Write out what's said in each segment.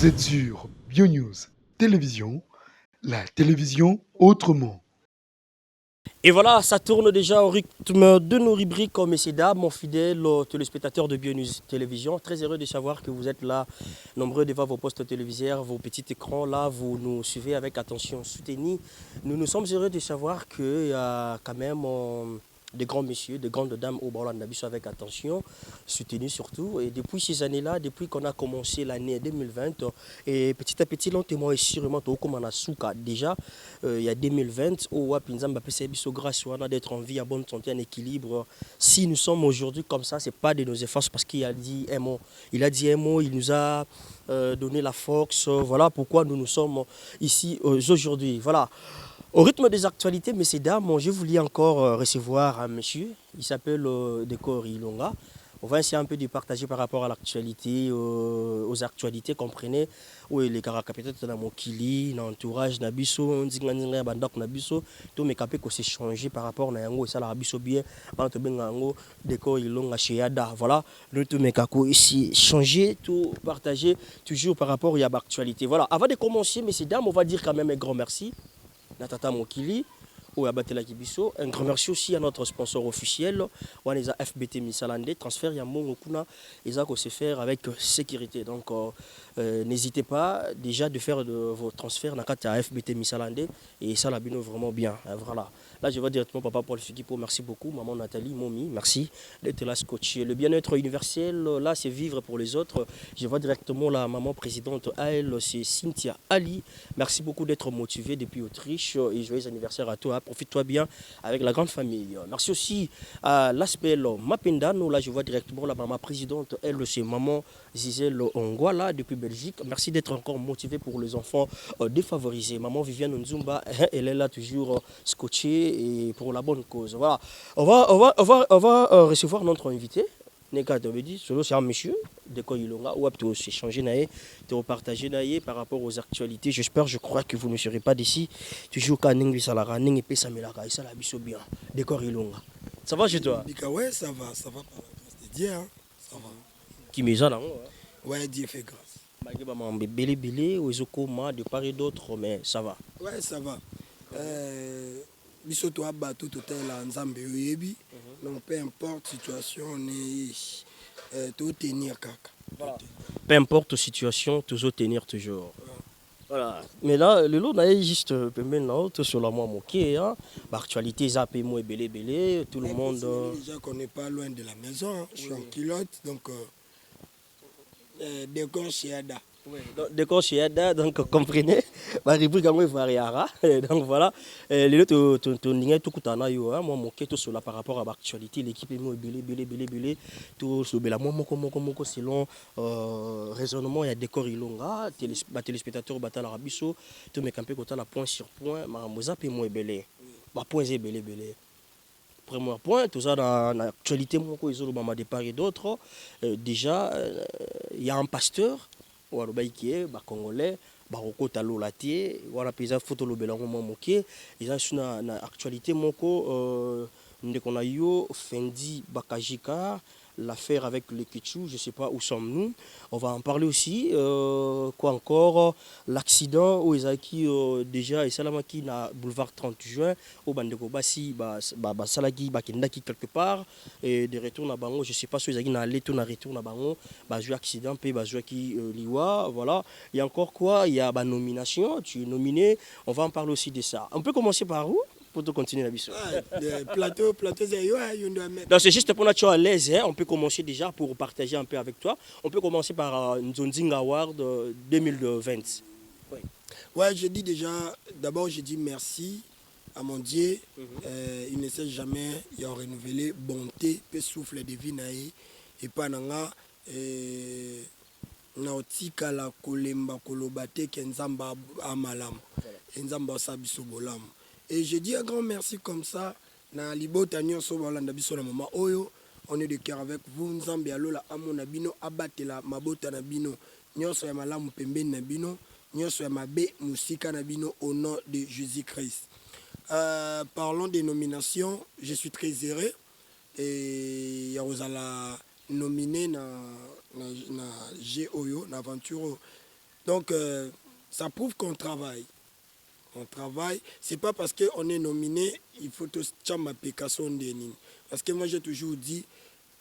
Vous êtes sur BioNews Télévision, la télévision autrement. Et voilà, ça tourne déjà au rythme de nos rubriques, messieurs, dames, mon fidèle téléspectateur de BioNews Télévision. Très heureux de savoir que vous êtes là, nombreux devant vos postes téléviseurs, vos petits écrans. Là, vous nous suivez avec attention soutenue. Nous sommes heureux de savoir qu'il y a quand même des grands messieurs, des grandes dames au Baola Nabiso avec attention, soutenus surtout. Et depuis ces années-là, depuis qu'on a commencé l'année 2020, et petit à petit, lentement et sûrement, comme on a souka déjà, il y a 2020, où Pinzamba Pesebiso grâce d'être en vie, en bonne santé, en équilibre. Si nous sommes aujourd'hui comme ça, ce n'est pas de nos efforts parce qu'il a dit un mot. Il a dit un mot, il nous a donné la force. Voilà pourquoi nous sommes ici aujourd'hui. Voilà. Au rythme des actualités, messieurs, dames, je voulais encore recevoir un monsieur. Il s'appelle Décor Ilonga. On va essayer un peu de partager par rapport à l'actualité, aux actualités, comprenez. Oui, les caractères de Mokili, l'entourage Nabiso, Nzinga Bandok Nabiso, tout mes capés qu'on s'est changé par rapport à Yango et ça la Biso bien, Banto Bengango, Décor Ilonga chez Yada. Voilà, nous tous mes capos ici changé, tout partagé, toujours par rapport à l'actualité. Voilà, avant de commencer, messieurs, dames, on va dire quand même un grand merci. Natata Mokili, ou Abatela Kibiso. Un grand merci aussi à notre sponsor officiel, Waneza FBT Misalande. Transfert Yamon Okuna, Eza se faire avec sécurité. Donc n'hésitez pas déjà de faire vos transferts à FBT Misalande et ça la bino vraiment bien. Voilà. Là je vais directement papa Paul Fikipo, merci beaucoup. Maman Nathalie, Momi, merci d'être là scotché. Le bien-être universel, là c'est vivre pour les autres. Je vois directement la maman présidente à elle, c'est Cynthia Ali. Merci beaucoup d'être motivé depuis Autriche et joyeux anniversaire à toi. Profite-toi bien avec la grande famille. Merci aussi à l'aspect Mapendano. Là, je vois directement la maman présidente. Elle, c'est maman Zizel Ongwala depuis Belgique. Merci d'être encore motivé pour les enfants défavorisés. Maman Viviane Nzumba, elle est là toujours scotchée et pour la bonne cause. Voilà. On va recevoir notre invité. C'est un monsieur de quoi il a ou à s'échanger de repartager par rapport aux actualités. J'espère, je crois que vous ne serez pas d'ici. Toujours qu'à Ning Salara, Ning et Pesamela, et ça la biso bien. Décor Ilonga. Ça va chez toi? Ouais, ça va par la grâce de Dieu, hein. Ça va. Qui me là? Ouais, Dieu fait grâce. Malgré maman belé, ou ezokoma de part et d'autre, mais ça va. Ouais, ça va. Biso to abato total la nzambe yebi. Donc peu importe situation, on est tout tenir kaka. Voilà. Peu importe la situation, toujours tenir toujours. Voilà. Mais là, le lot est juste maintenant sur la moi moqué, hein. L'actualité zappé moi belé, tout le monde. Déjà qu'on n'est pas loin de la maison, hein. Je suis en culotte, donc décor chez Ada. Oui, d'accord, chez Yada, donc comprenez, ma rubrique est variara, donc voilà, les autres, ton ligne tout coûtana yo, moi mon quête sur là par rapport à l'actualité, l'équipe est moi belé, tout sur la moi moko selon raisonnement il y a décor ilonga, téléspectateur batala rabiso, tout mes campé côté la point sur point, ma moza pe moi belé, ma point est belé. Premier point, tout ça dans l'actualité, mon co ils ont de part et d'autre, déjà il y a un pasteur qui est congolais baroko talo latie wala peza photo lo belango moké ils sont na actualité moko ndeko na yo Fendi Bakajika, l'affaire avec le Kitchou, je ne sais pas où sommes-nous. On va en parler aussi. Quoi encore? L'accident où Ezaki déjà et Salamaki na boulevard 30 juin au Bandeko Bassi Salagi Bakendaki quelque part et de retour à Bango, je ne sais pas si Ezaki na allé tout na retour à Bango, joué accident puis joué qui liwa, voilà. Il y a encore quoi? Il y a nomination, tu es nominé, on va en parler aussi de ça. On peut commencer par où? Pour continuer la mission. Plateau, donc c'est juste pour être à l'aise, hein. On peut commencer déjà pour partager un peu avec toi. On peut commencer par Nzonzing Award 2020. Oui. Ouais, je dis déjà, d'abord je dis merci à mon Dieu. Il ne sait jamais, il a renouvelé bonté, peut souffle de vie et pas nanga naotika la kolemba kolobate kenzamba amalam. Enzamba sabiso bolam. Et je dis un grand merci comme ça. Na libota nyonso balanda biso na mama oyo, on est de cœur avec vous. Nzambe alola amo na bino abatela mabota na bino. Nyonso ya malamu pembeni na bino, nyonso ya mabe musika na bino au nom de Jésus-Christ. Parlons des nominations, je suis très heureux et Yarozala nominé na G Oyo, na aventure Donc, ça prouve qu'on travaille. On travaille. C'est pas parce qu'on est nominé, il faut tout chamba Picasso Ndenini. Parce que moi, j'ai toujours dit,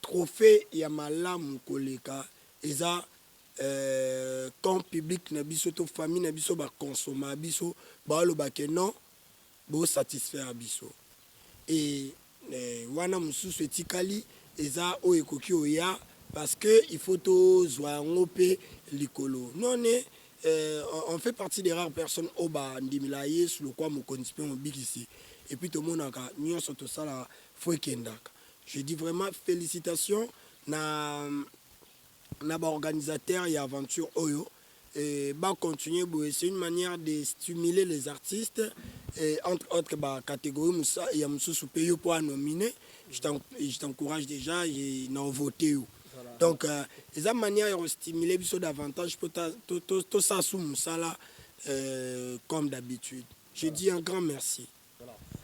trophée Yamalam Koleka, et ça, quand public na biso to famille na biso ba consommer biso ba lo ba ke non bo satisfaire biso et wana mususu etikali eza o ekoki oya parce que il faut to zwa ngope likolo non on fait partie des rares personnes au ba ndimilaye sur le quoi mo konspire mo bikisi et puis tout le monde a nyonso to sala faut kendaka. Je dis vraiment félicitations na organisateur et aventure Oyo et continuer c'est une manière de stimuler les artistes et entre autres catégories Moussa et Moussou Peyo pour nominer je t'encourage déjà et n'en voter donc c'est une manière de stimuler davantage pour tout ça sous Moussa là comme d'habitude. Je dis un grand merci.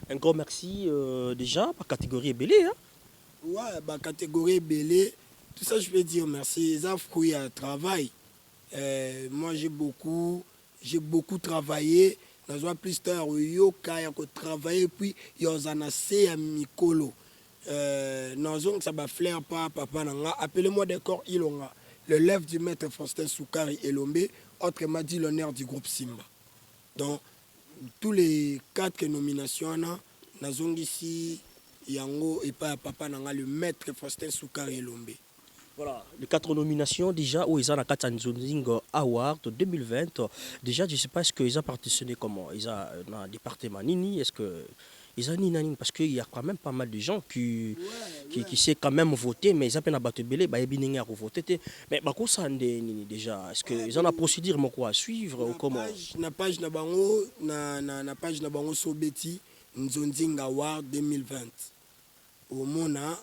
Un grand merci déjà par catégorie belé hein. Ouais, catégorie belé. Tout ça, je peux dire merci. Ça fruit à travail. Moi, j'ai beaucoup travaillé. Dans un plus tard, yo kaya ko travailler puis yo zanase à mikolo. Dans ça va flair pas papa nanga. Appelez-moi d'accord Ilonga. Le lève du maître Faustin Soukari Elombe, autrement dit l'honneur du groupe Simba. Donc tous les 4 nominations nazong ici yango et pas papa nanga le maître Faustin Soukari Elombe. Voilà, les 4 nominations déjà où ils ont la Katanzonzing Award 2020. Déjà, je ne sais pas est-ce qu'ils ont partitionné comment. Ils ont un département Nini, est-ce que ils ont Nini parce qu'il y a quand même pas mal de gens qui savent quand même voter, mais ils ont pas battu belé, bah ils ont voté. Mais bah quoi ça Nini déjà. Est-ce qu'ils ont la procédure mais quoi à suivre ou comment? Na page na bango na page na bango Sobeti Nzonzing Award 2020. Au mona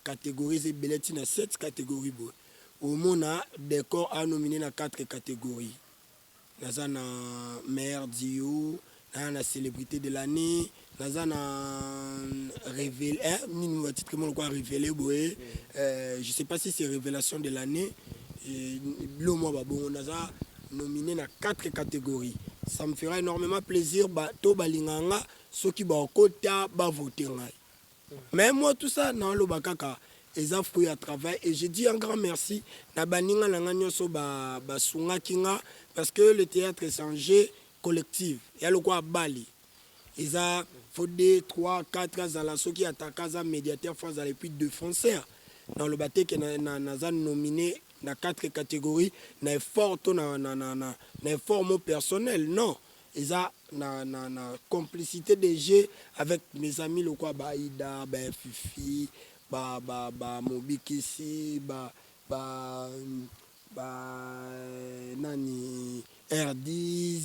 catégorie beleti na 7 catégories au mona décor a nominé na 4 catégories naza na meilleur duo na célébrité de l'année naza na révélé ni titre comment quoi révélé je sais pas si c'est révélation de l'année le mois bon naza nominé na 4 catégories. Ça me fera énormément plaisir to balinganga ceux qui ba kota ba voter ngai. Mais moi, tout ça, dans le bakaka, ils ont fait un travail. Et je dis un grand merci. Na baninga na nganyoso ba sunga kinga parce que le théâtre est changé collectif. Il y a le quoi Bali. Ils ont fait 3, 4 ans ceux qui attaquent un médiateur face à puis 2 foncières. Dans le bâté qui n'a nominé dans 4 catégories, n'a effort personnel. Non. Ils ont na complicité des jeux avec mes amis le quoi Baïda, Fifi, Mobikisi, nani R10,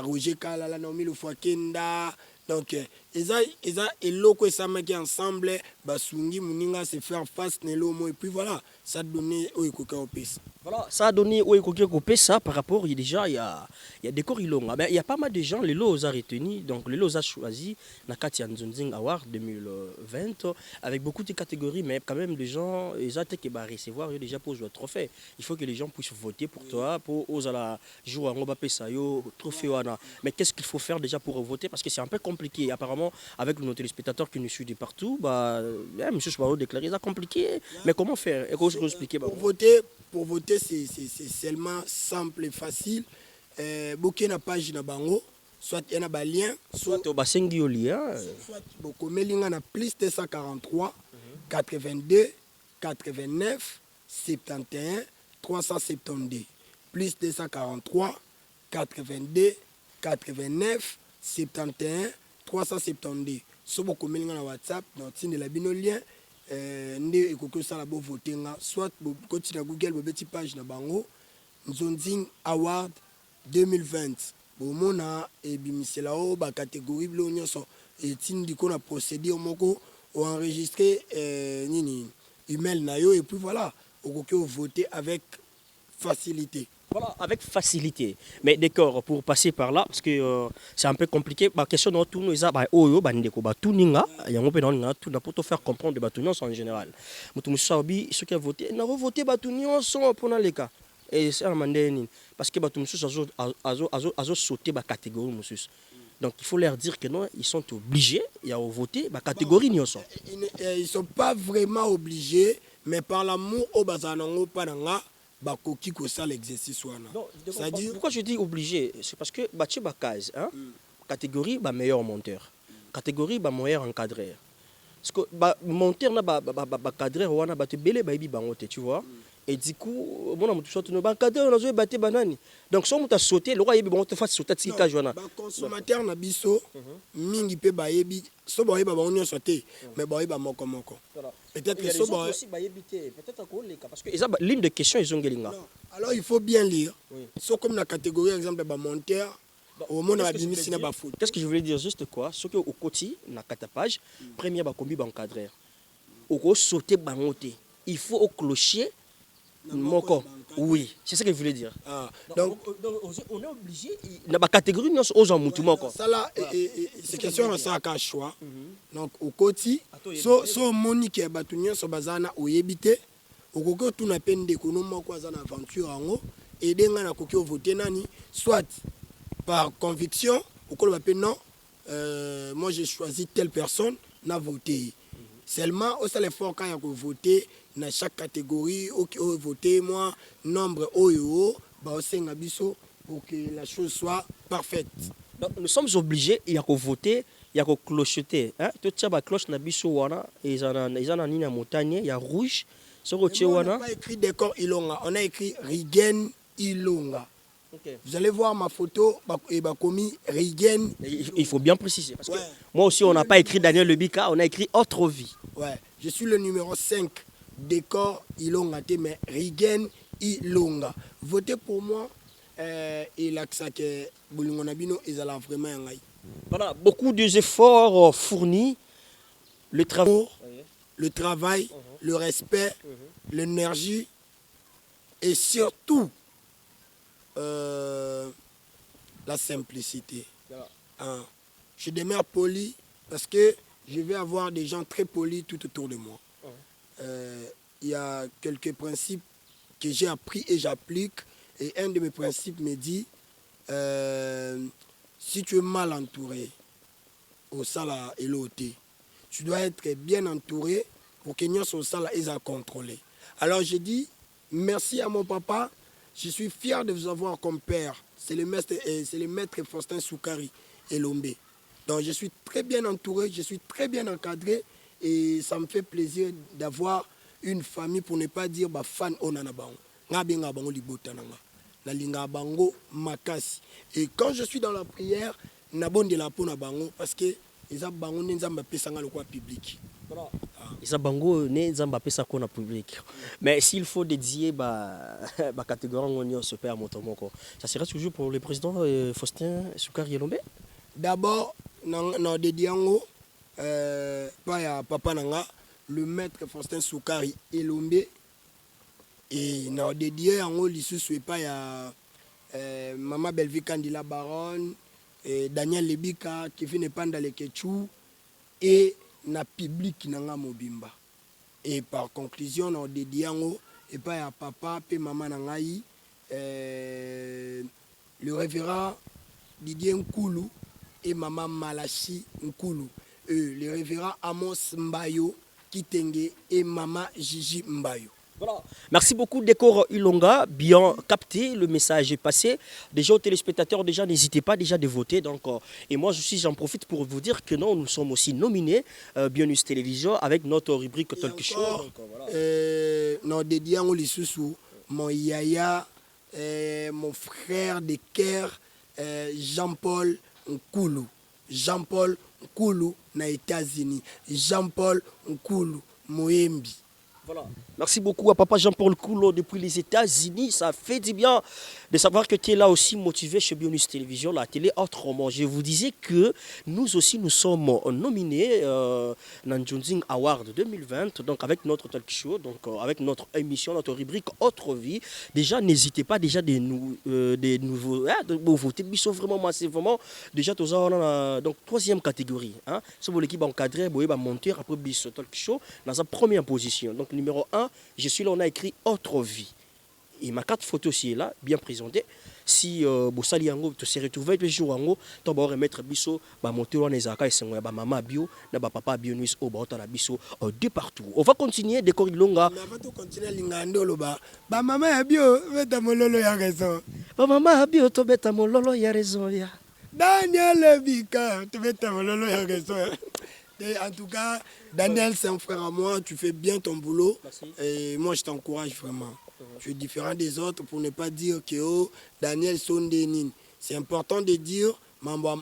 Roger Kalala, Naomi le Fakenda. Donc ils ont eloko et ça qui ensemble basungi muninga se faire face nelo mo et puis voilà ça a donné au ikoka opesa. Voilà, ça a donné au ikoka opesa par rapport il y a des corilonga mais il y a pas mal de gens les lots a retenu donc les lots a choisi na Katia Nzonzing Award 2020 avec beaucoup de catégories mais quand même les gens ils ont été que recevoir déjà pour jouer trophée. Il faut que les gens puissent voter pour toi pour aux la jouer en pesa yo trophée wana. Mais qu'est-ce qu'il faut faire déjà pour voter parce que c'est un peu compliqué apparemment avec nos téléspectateurs qui nous suivent de partout monsieur Chouaro déclaré ça compliqué mais comment faire et comment expliquer pour voter c'est seulement simple et facile booker na page na bango soit il y a un lien soit au bassin lien soit beaucoup melinga na plus 243 82 89 71 372 plus 243 82 89 71 372. Si vous avez un WhatsApp, vous avez un lien, vous pouvez voter. Soit vous continuez à Google, vous avez une page de Bango, Nzonzing Award 2020. Vous avez une catégorie, vous avez une procédure, vous enregistré email, et puis voilà, vous pouvez voter avec facilité. Voilà, avec facilité. Mais d'accord, pour passer par là, parce que c'est un peu compliqué, la question de tout nous est oyo bandeko batuninga, yango pe na tout pour te faire comprendre batunions en général. Mutu musabi ceux qui a voté, na voté batunions sont pour les cas. Et c'est un mandé parce que bato mususu azo sauter ba catégorie mususu. Donc il faut leur dire que non, ils sont obligés à voter ba catégorie nyonso. Ils sont pas vraiment obligés, mais par l'amour au bazanango pananga bakoki ko ça l'exercice wana. C'est-à-dire pourquoi je dis obligé, c'est parce que bachi ba case hein. Catégorie ba meilleur monteur. Catégorie ba meilleur encadreur. Parce que ba monteur na ba cadreur wana ba te belé ba ibi bangote, tu vois. Et du coup, bon, on saute nos cadreur on a joué batté banani. Donc si on t'a sauté, le roi ibi bon te fait sauter tika jona. Ba consommateur na biso mingi pe ba yebi so ba yeba ba on sauté, mais ba yeba moko moko. Peut-être que so ba aussi ba yebité, peut-être qu'on les parce que ça l'une des questions ils ont gelinga. Alors il faut bien lire. So comme la catégorie exemple ba monteur au monde a bimi sina ba foot. Qu'est-ce que je voulais dire juste quoi? Ce que au côté na catapage, premier ba combi ba encadreur. Au sauter bangote. Il faut au clocher moko. Oui, c'est ce que je voulais dire. Ah, donc on est obligé na ba catégorie nous aux en mutu moko. Ça là c'est question ça à choix. Donc au côté so monique batunyo so bazana oyebité au koko tout na peine d'économie quoi za na aventure ango et denga na koki voter nani soit par conviction au col non moi j'ai choisi telle personne n'a voté. Seulement au seul effort quand il y a voter dans chaque catégorie au voter moi nombre oyo ba osenga biso pour que la chose soit parfaite. Donc nous sommes obligés il y a que voter, il y a que clocheter hein tout ça ba cloche na biso wana ils en ni na montagne, il y a rouge sur le on wana. n'a pas écrit décor Ilonga, on a écrit Rigen Ilonga. Okay. Vous allez voir ma photo et commis Rigen. Il faut bien préciser parce que moi aussi on n'a pas écrit Daniel Lebika, on a écrit autre vie. Ouais, je suis le numéro 5 décor Ilonga mais Rigen Ilonga. Votez pour moi et l'accent que Boulingona-Bino est vraiment un gaï. Voilà, beaucoup d'efforts fournis, le travail, le respect, l'énergie et surtout la simplicité. Hein. Je demeure poli parce que je vais avoir des gens très polis tout autour de moi. Il y a quelques principes que j'ai appris et j'applique. Et un de mes principes me dit, si tu es mal entouré au sala et l'ôté, tu dois être bien entouré pour que nous au sala et à contrôler. Alors je dis, merci à mon papa. Je suis fier de vous avoir comme père. C'est le maître Faustin Soukari et Lombe. Donc je suis très bien entouré, je suis très bien encadré et ça me fait plaisir d'avoir une famille pour ne pas dire bah, fan onanabango. Ngabengabango libotananga. La linga bango makasi. Et quand je suis dans la prière, nabonde la pona bango parce que les abango nenzamba pesanga le quoi public. Voilà. Isabango ne nzamba pesa ko na public. Mais s'il faut dédier ba catégorie ngoni se perd motomoko. Ça serait toujours pour le président Faustin Soukari Elombe. D'abord na dédiango pas ya papa nanga le maître Faustin Soukari Elombe et na dédié yango lisusu pas ya maman Belvi Kandila Baron et Daniel Lebika qui finit panda le Ketchou et na public nanga mobimba. Et par conclusion na dédié yango et pas ya papa pe maman nangai le révérend Didier Nkulu et maman Malachi Nkulu, le révérend Amos Mbayo Kitenge et maman Gigi Mbayo. Voilà. Merci beaucoup Décor Ilonga, bien capté, le message est passé. Déjà aux téléspectateurs, déjà n'hésitez pas déjà de voter. Donc, et moi j'en profite pour vous dire que non, nous sommes aussi nominés Bienus Télévision avec notre rubrique Talk Show. Non, dédié au Lissousou, mon yaya, mon frère de cœur, Jean-Paul Nkulu. Jean-Paul Nkulu na États-Unis. Jean-Paul Nkulu Moembi. Voilà. Merci beaucoup à papa Jean-Paul Koulo depuis les États-Unis. Ça fait du bien de savoir que tu es là aussi motivé chez Bienus Télévision, la télé autrement. Je vous disais que nous aussi nous sommes nominés Nanjunzing Award 2020, donc avec notre talk show, donc avec notre émission, notre rubrique Autre Vie. Déjà, n'hésitez pas déjà des nouveaux voter. Ils sont vraiment massivement. Déjà, tous donc troisième catégorie. Hein, c'est pour l'équipe encadrée, monteur après Bisso Talk Show dans sa première position. Donc numéro 1, je suis là, on a écrit Autre Vie. Et ma carte photo aussi est là, bien présentée. Si Bossali Yango se retrouve le jour Yango, tu vas remettre biso, monter on les aka et c'est moi maman bio, na papa bio nuis au bord la biso de partout. On va continuer de Korilonga. On va continuer lingando loba. Ba maman bio, beta mololo ya raison. Ba maman bio to beta mololo ya raison ya. Daniel Bika, tu beta mololo ya raison. Et en tout cas, Daniel, c'est un frère à moi, tu fais bien ton boulot. Merci. Et moi, je t'encourage vraiment. Tu es différent des autres pour ne pas dire que oh, Daniel Sondenin. C'est important de dire quand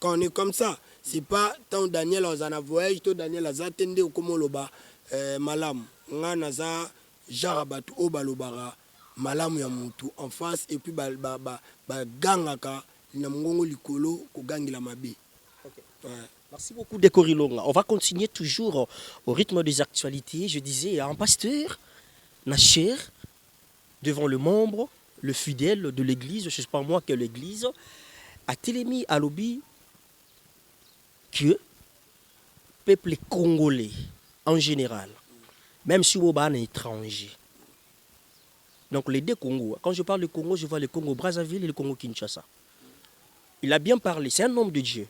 on est comme ça. C'est pas tant Daniel a voyage, tant Daniel a attendu comme loba malam. Nganaza jarabatu obalobara malam ya mutu en face et puis ba gangaka na mongongo likolo ko gangila mabe. Ouais. Merci beaucoup, Dekorilonga. On va continuer toujours au rythme des actualités. Je disais, un pasteur, Nacher, devant le membre, le fidèle de l'église, je ne sais pas moi que l'église, a télémis à lobby que le peuple congolais, en général, même si on est un étranger, donc les deux Congos, quand je parle de Congo, je vois le Congo Brazzaville et le Congo Kinshasa. Il a bien parlé, c'est un homme de Dieu.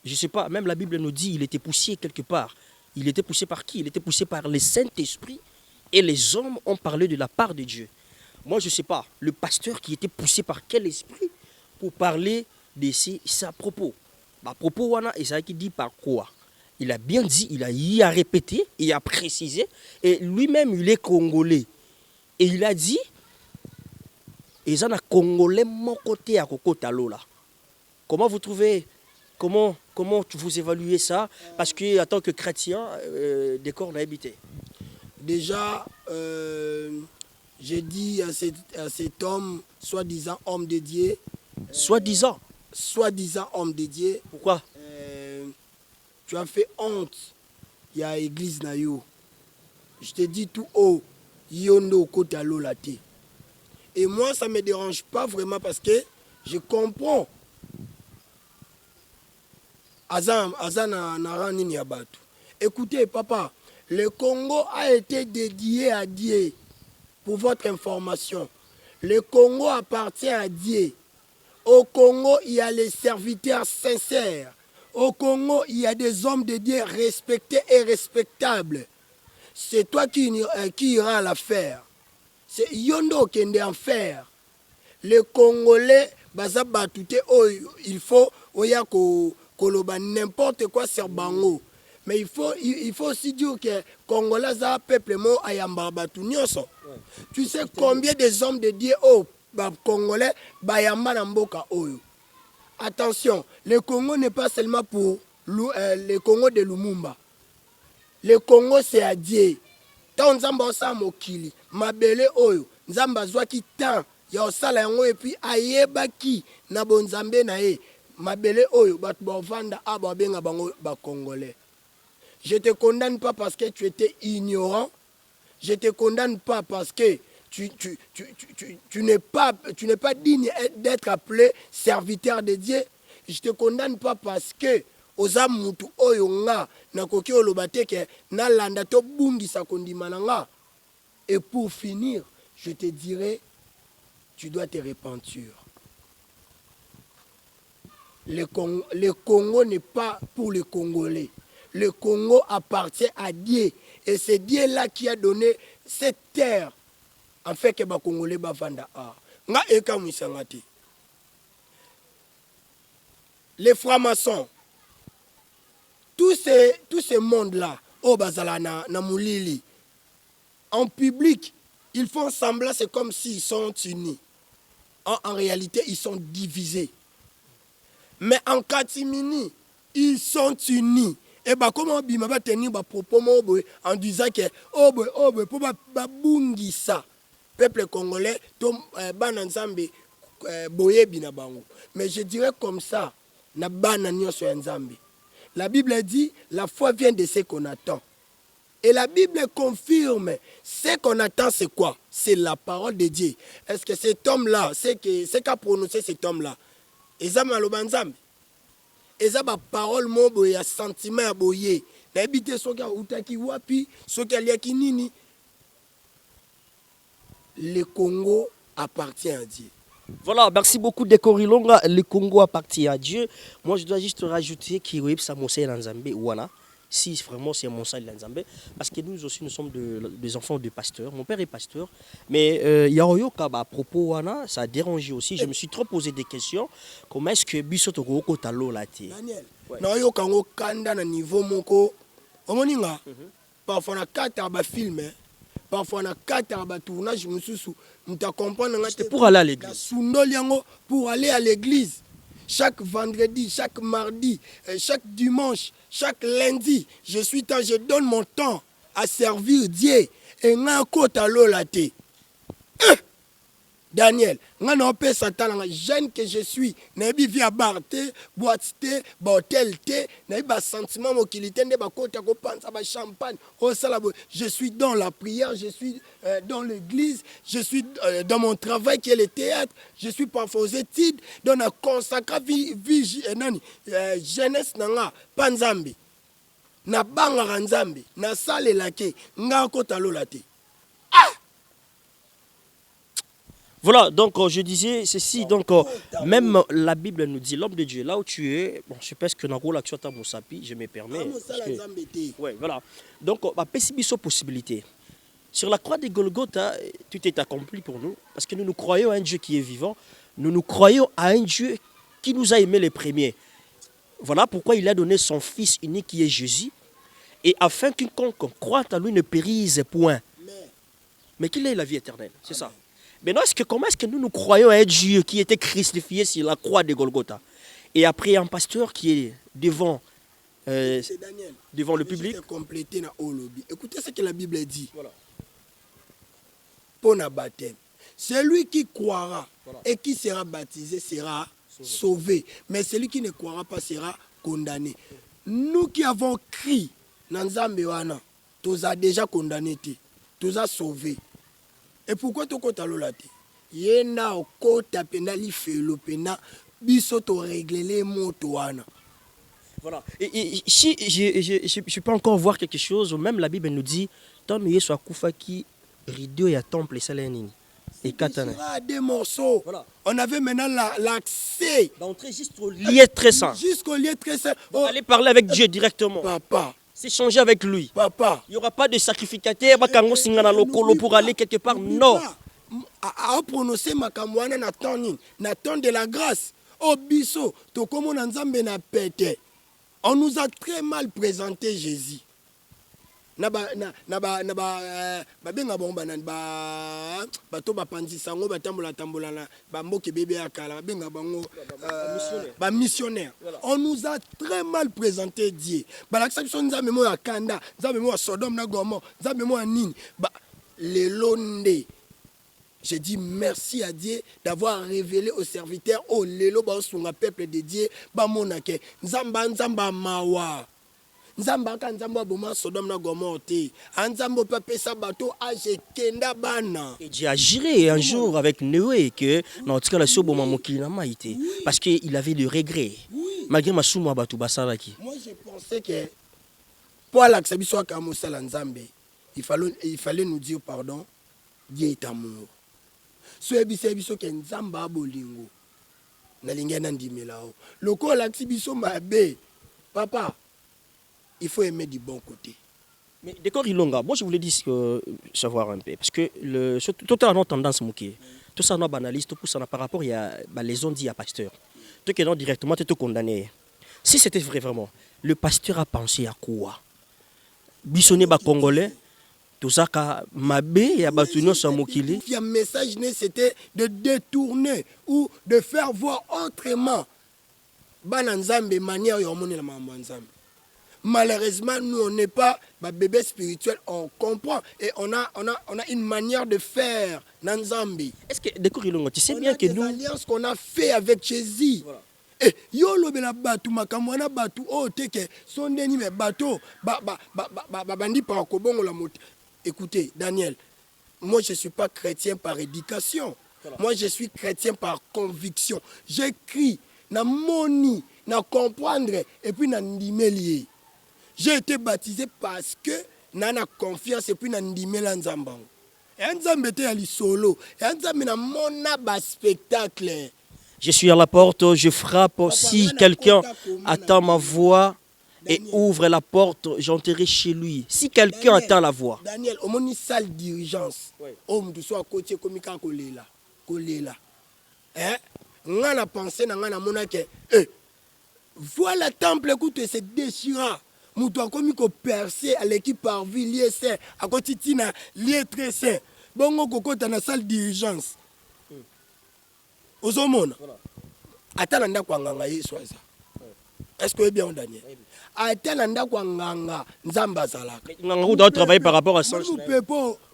Je ne sais pas, même la Bible nous dit qu'il était poussé quelque part. Il était poussé par qui? Il était poussé par le Saint-Esprit et les hommes ont parlé de la part de Dieu. Moi, je ne sais pas, le pasteur qui était poussé par quel esprit pour parler de ses propos. À propos, wana, et ça qui dit par quoi? Il a bien dit, il a répété, il a précisé, et lui-même, il est congolais. Et il a dit, ils ont un Congolais mon côté à Kokota Lola. Comment vous trouvez? Comment vous évaluez ça? Parce que en tant que chrétien, des corps n'a habité. Déjà, j'ai dit à cet homme, soi-disant homme dédié. Soi-disant Homme dédié. Pourquoi? Tu as fait honte. Il y a l'église Nayo. Je te dis tout haut, Yondo Kota Lolate. Et moi, ça ne me dérange pas vraiment parce que je comprends. Écoutez, papa, le Congo a été dédié à Dieu. Pour votre information, le Congo appartient à Dieu. Au Congo, il y a les serviteurs sincères. Au Congo, il y a des hommes de Dieu respectés et respectables. C'est toi qui ira à l'affaire. C'est Yondo qui est en faire. Les Congolais, il faut n'importe quoi sur Bango. Mais il faut aussi dire que Congolais c'est un peuple mo ayamba batu nyonso. Tu sais combien des hommes de Dieu Congolais bayamba na mboka oyo. Attention, le Congo n'est pas seulement pour le Congo de Lumumba. Le Congo c'est à Dieu. Tant nzamba osa mokili, mabele oyo, nzamba zwaki tant ya osala yango et puis ayebaki na bonzambe na ye. Mabele oyo batu bavanda aba benga bango ba Congolais. Je ne te condamne pas parce que tu étais ignorant. Je ne te condamne pas parce que tu n'es pas digne d'être appelé serviteur de Dieu. Je ne te condamne pas parce que oza mutu oyo nga nakoki olobate ke na landa to bungisa kondima na nga. Et pour finir, je te dirai, tu dois te repentir. Le Congo n'est pas pour les Congolais. Le Congo appartient à Dieu. Et c'est Dieu-là qui a donné cette terre en fait que les Congolais bavanda a. Nga eka mwisangati. Les francs-maçons, tous ces mondes-là, au bazala na moulili, en public, ils font semblant, c'est comme s'ils sont unis. En réalité, ils sont divisés. Mais en catimini, ils sont unis. Et bah comment bima va tenir ba propos en disant que pour babungisa peuple congolais to bana nzambe boye bina bango. Mais je dirais comme ça na bana nyonso ya nzambe. La Bible dit la foi vient de ce qu'on attend. Et la Bible confirme ce qu'on attend, c'est quoi? C'est la parole de Dieu. Est-ce que cet homme-là, c'est qu'a prononcé cet homme-là? Ezama lobanzambe. Eza ba parole mo boye ya sentiment ya boye. Na ebite soki utaki wapi, soki aliaki nini. le Congo appartient à Dieu. Voilà, merci beaucoup Dekorilonga. Le Congo appartient à Dieu. Moi, je dois juste rajouter qu'il y a ça Moussa Nzambe Ouana. Si vraiment c'est Moussa Nzambe. Parce que nous aussi, nous sommes des enfants de pasteurs. Mon père est pasteur. Mais Yaroyo Kaba, à propos Ouana, ça a dérangé aussi. Je me suis trop posé des questions. Comment est-ce que Bisoto Roko Talo l'a été? Daniel, Naoyo Kango Kanda na niveau moko. Omoninga, parfois na kata ba film, parfois na kata ba tournage mususu. M'ta comprendre nga C'était pour aller à l'église. Sundol yango pour aller à l'église. Chaque vendredi, chaque mardi, chaque dimanche, chaque lundi, je donne mon temps à servir Dieu. Et nga kota lolate. Daniel, nga na pe satan jeune que je suis, na bi via barte, boîte té, hôtel té, na ba sentiment mokilité nde ba kota ko panza ba champagne. Oh ça je suis dans la prière, je suis dans l'église, je suis dans mon travail qui est le théâtre, je suis parfois aux études, dans la consacra vie jeunesse nanga panzambi. Na banga nzambi, na sale lake, nga kota lolate. Voilà, donc je disais ceci, donc même la Bible nous dit, l'homme de Dieu, là où tu es, bon, je pense que dans la tu as Moussapi, je me permets. Ouais, voilà. Donc, pessimis possibilité. Sur la croix de Golgotha, tout est accompli pour nous, parce que nous croyons à un Dieu qui est vivant, nous croyons à un Dieu qui nous a aimés les premiers. Voilà pourquoi il a donné son Fils unique qui est Jésus, et afin quiconque croit à lui ne périsse point, mais qu'il ait la vie éternelle, c'est ça. Maintenant, comment est-ce que nous croyons à un Dieu qui était crucifié sur la croix de Golgotha? Et après, un pasteur qui est devant, devant le public. Écoutez ce que la Bible dit. Voilà. Pour le baptême. Celui qui croira et qui sera baptisé sera sauvé. Mais celui qui ne croira pas sera condamné. Nous qui avons crié, Nanzambe wana, tous a déjà condamné, tous a sauvé. Et pourquoi tu as lolate? Yena okota pena li felo pena biso to régler les motoana. Voilà. Et si je peux encore voir quelque chose, même la Bible nous dit tant mieux soit Koufaki rideau et temple salenini. Et katana. Des morceaux. Voilà. On avait maintenant l'accès d'entrer jusqu'au lieu très saint. Jusqu'au lieu très saint. Oh. Aller parler avec Dieu directement. Papa. S'échanger avec lui. Papa. Il n'y aura pas de sacrificateur pour aller quelque part. Non. A prononcer makamwana na temps de la grâce. Oh biso, to komo na nzambe na pete. On nous a très mal présenté Jésus. Benga bomba na bato bapanzi sango batambola na mboke bébé akala benga bango missionnaire. On nous a très mal présenté Dieu. Balakisa biso nzambe mo ya Kanda, nzambe mo ya Sodome na Gomorrhe, nzambe mo ya nini. Le londe. J'ai dit merci à Dieu d'avoir révélé aux serviteurs au lelo ba sunga peuple de Dieu ba monake nzamba mawa. Nzamba ka nzamba boma Sodome na Gomorrhe te. Nzamba pa pesa bato age kenda bana. Et Dieu a géré un jour avec Noé que en tout cas la soboma mokili na maïté parce que il avait le regret. Malgré ma souma bato basalaki. Moi je pensais que pour l'accès biso ka mosala nzambe, il fallait nous dire pardon. Dieu est amour. So biso ke nzamba bolingo. Na lingena ndimelao. Loko l'accès biso mabe. Papa, il faut aimer du bon côté. Mais d'accord, Ilonga, moi je voulais dire savoir un peu, parce que tout a une tendance mouquée. Tout ça, nous banalise, tout ça par rapport à les on dit à pasteur. Tout qui est directement, tu es condamné. Si c'était vrai vraiment, le pasteur a pensé à quoi? Bissonné ba Congolais, tout ça, Mabé et Abatuno Samokili. Le message, c'était de détourner ou de faire voir autrement. Bananzambe, manière yomone la mambanzambe. Malheureusement, nous, on n'est pas bébé spirituel, on comprend et on a une manière de faire Nanzambi. Est-ce que, tu sais bien que nous... alliances qu'on a fait avec Jésus. Voilà. Et yolo bela batu makamwana batu oh teke sondeni me bato bandi par kobongo la moto. Écoutez, Daniel, moi je suis pas chrétien par éducation. Voilà. Moi je suis chrétien par conviction. J'écris na moni, na comprendre et puis na ndimelier. J'ai été baptisé parce que nana confiance et puis na ndimela nzambango. Et nzambe te ya lisolo. Et nzambe na mona ba spectacle. Je suis à la porte, je frappe. Si quelqu'un attend ma voix et ouvre la porte, j'entrerai chez lui. Si quelqu'un attend la voix. Daniel, au moins une salle dirigeance. Homme de soi côté comme ka kolela. Kolela. Hein? Ngana pensé na ngana mona ke voilà temple écoute c'est déchirant. Moutou comme ko percer à l'équipe par villiers c'est à côté tina lié très saint. Bongo kokota na salle dirigeance. Ozomona. Atala nda kwa nganga Yesu aza. Est-ce que bien Daniel? Atala nda kwa nganga nzamba zalaka. Nganga ou doit travailler par rapport à ça.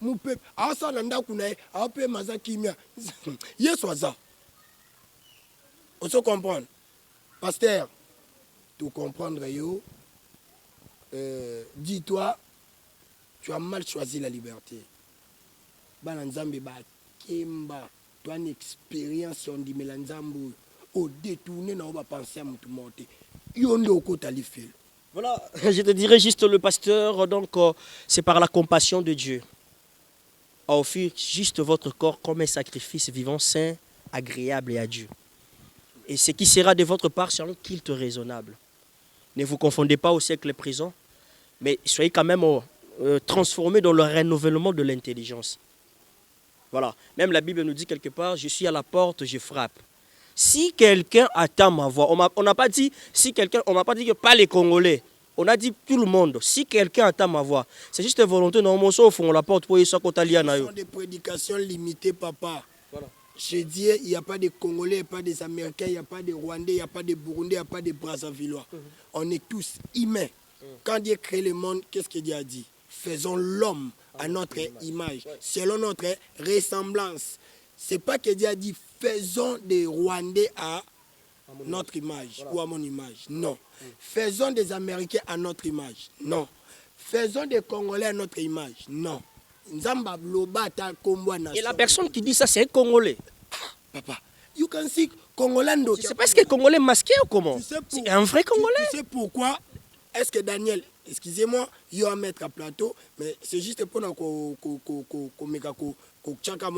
Mon peuple, a ça nda kuna a pe mazakimia. Yesu aza. On se comprend. Pasteur, tout comprendre yo. Dis-toi, tu as mal choisi la liberté. Balanzambe ba kemba, tu as une expérience on dit melanzambo au détourner na va penser à mutu monter. Yonde oko talifel. Voilà, je te dirais juste le pasteur, donc c'est par la compassion de Dieu. A offrir juste votre corps comme un sacrifice vivant, saint, agréable et à Dieu. Et ce qui sera de votre part selon culte raisonnable. Ne vous confondez pas au siècle présent, mais soyez quand même transformés dans le renouvellement de l'intelligence. Voilà. Même la Bible nous dit quelque part, je suis à la porte, je frappe. Si quelqu'un attend ma voix, on n'a pas dit si quelqu'un, on n'a pas dit que pas les Congolais. On a dit tout le monde. Si quelqu'un attend ma voix, c'est juste une volonté. Non, mon sauf on la porte pour y soit Ce sont des prédications limitées, papa. Voilà. Je dis, il n'y a pas de Congolais, il n'y a pas des Américains, il n'y a pas de Rwandais, il n'y a pas de Burundais, il n'y a pas de Brazzavillois. On est tous humains. Quand Dieu crée le monde, qu'est-ce que Dieu a dit? Faisons l'homme à notre image, selon notre ressemblance. Ce n'est pas que Dieu a dit faisons des Rwandais à notre image ou à mon image. Non. Faisons des Américains à notre image. Non. Faisons des Congolais à notre image. Non. Et la personne qui dit ça, c'est un Congolais. Papa, you can see Congolais. C'est parce que Congolais masqué ou comment? C'est un vrai Congolais. Tu sais pourquoi? Est-ce que Daniel, excusez-moi, il va mettre à plateau, mais c'est juste pour moi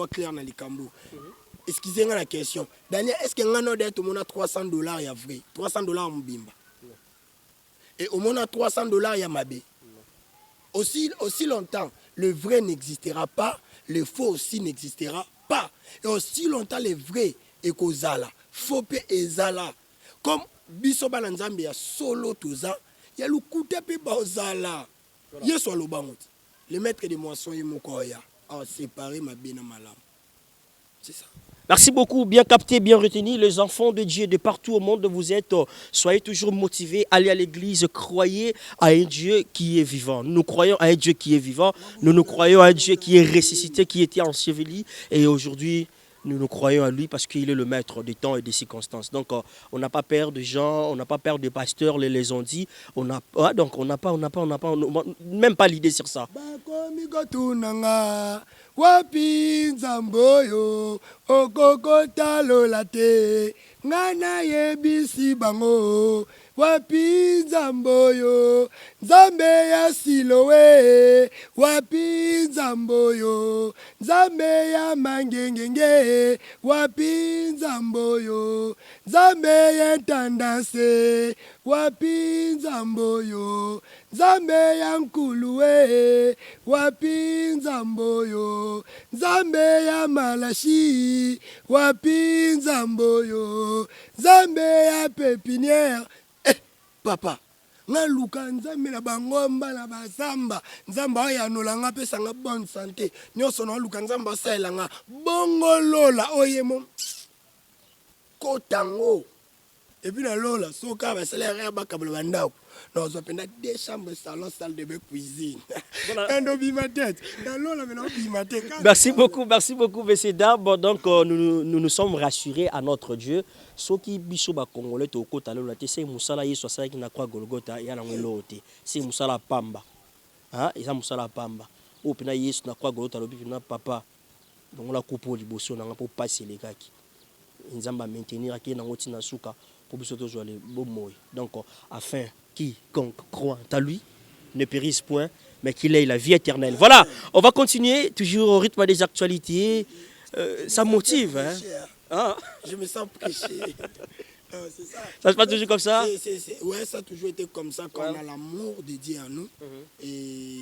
clair dans les cambous. Excusez-moi la question. Daniel, est-ce que nous a 300 $, il y a vrai? 300 $ en bimba. Et au moins 300 $, il y a mabé. Aussi longtemps, le vrai n'existera pas, le faux aussi n'existera pas. Et aussi longtemps, le vrai est kozala, faux et zala. Comme biso balanzambe ya solo toza, ya lukuta pe bazala. Yeso lo bangot. Le maître de moisson et mokoya a séparé ma bena malam. C'est ça. Merci beaucoup, bien capté, bien retenu. Les enfants de Dieu de partout au monde, vous êtes, soyez toujours motivés, allez à l'église, croyez à un Dieu qui est vivant. Nous croyons à un Dieu qui est vivant, nous croyons à un Dieu qui est ressuscité, qui était enseveli. Et aujourd'hui, nous croyons à lui parce qu'il est le maître des temps et des circonstances. Donc, on n'a pas peur de gens, on n'a pas peur des pasteurs, les ont dit. Donc, on n'a pas, même pas l'idée sur ça. Wapi nzamboyo okokota lola te ngana yebisi bango wapi nzamboyo nzambe ya Siloé wapi nzamboyo nzambe ya mangengenge wapi nzamboyo nzambe ya ntandase wapi nzamboyo nzambe ya nkuluwe wapi nzamboyo nzambe ya malashi wapi nzamboyo nzambe ya pépinière. Papa nga luka nzambe na bangomba na bazamba nzamba ayanola nga pesa nga bonne santé nyonso na luka nzamba asalela nga bongolola oyemo kotango epi na lola soka basalere ya bakabala bandako non on a 2 chambres, salon, salle de bain, cuisine. Merci beaucoup, messieurs, dames. Donc, nous sommes rassurés à notre Dieu. Ceux qui bisoba congolais au côté de la c'est Moussala Yesu ça qui n'a quoi Golgotha et à l'anglais c'est Moussala Pamba. Hein, et ça Moussala Pamba. Au pena Yesu n'a quoi Golgotha le bifina papa. Donc la coupe au liboso n'a pas passer les gars qui. Nzamba maintenir qui n'a ngoti na suka pour biso to jouer les beaux mots. Donc afin quiconque croit à lui ne périsse point, mais qu'il ait la vie éternelle. Voilà, on va continuer toujours au rythme des actualités. Ça motive. Hein. Ah. Je me sens prêcher. C'est ça. Ça se passe toujours comme ça? Ouais, ça a toujours été comme ça quand on a l'amour dédié à nous. Et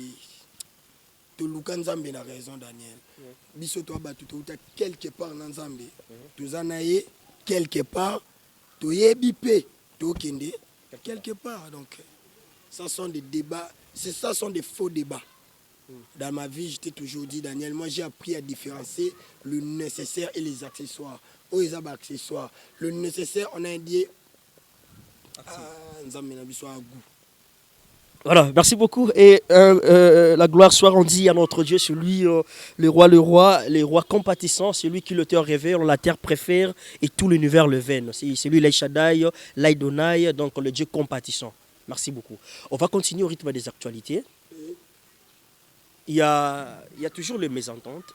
tout le monde a raison, Daniel. Biso toi batu tout quelque part dans Zambie. Tous anaye quelque part. Tu es bipé. Tu es quelque part. Donc, ça sont des débats. Ça sont des faux débats. Dans ma vie, je t'ai toujours dit, Daniel, moi j'ai appris à différencier le nécessaire et les accessoires. Oh, les accessoires. Le nécessaire, on a dit. Voilà, merci beaucoup. Et la gloire soit rendue à notre Dieu, celui, le roi compatissant, celui qui le terre révère, la terre préfère et tout l'univers le veine. C'est lui l'Aïchadaï, l'Aïdonaï, donc le Dieu compatissant. Merci beaucoup. On va continuer au rythme des actualités. Il y a toujours les mésententes.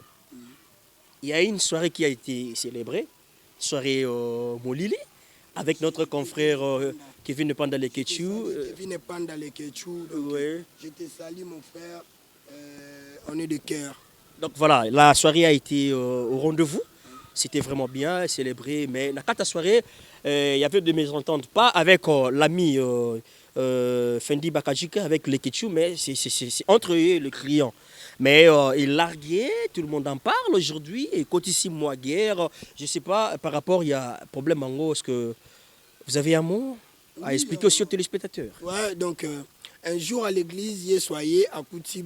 Il y a une soirée qui a été célébrée, soirée Molili, avec notre confrère Kevin Pandaleketchou. Kevin Pandaleketchou, ouais. Je te salue mon frère, on est de cœur. Donc voilà, la soirée a été au rendez-vous. C'était vraiment bien célébré, mais dans la soirée, il y avait des mésententes, pas avec l'ami Fendi Bakajika, avec les Ketchou, mais c'est entre eux et le client. Mais il larguait, tout le monde en parle aujourd'hui, et quand ici, moi, guerre, je ne sais pas, par rapport, il y a un problème en gros, est-ce que vous avez un mot à expliquer aussi aux téléspectateurs? Ouais, donc un jour à l'église, il soyez à Kouti,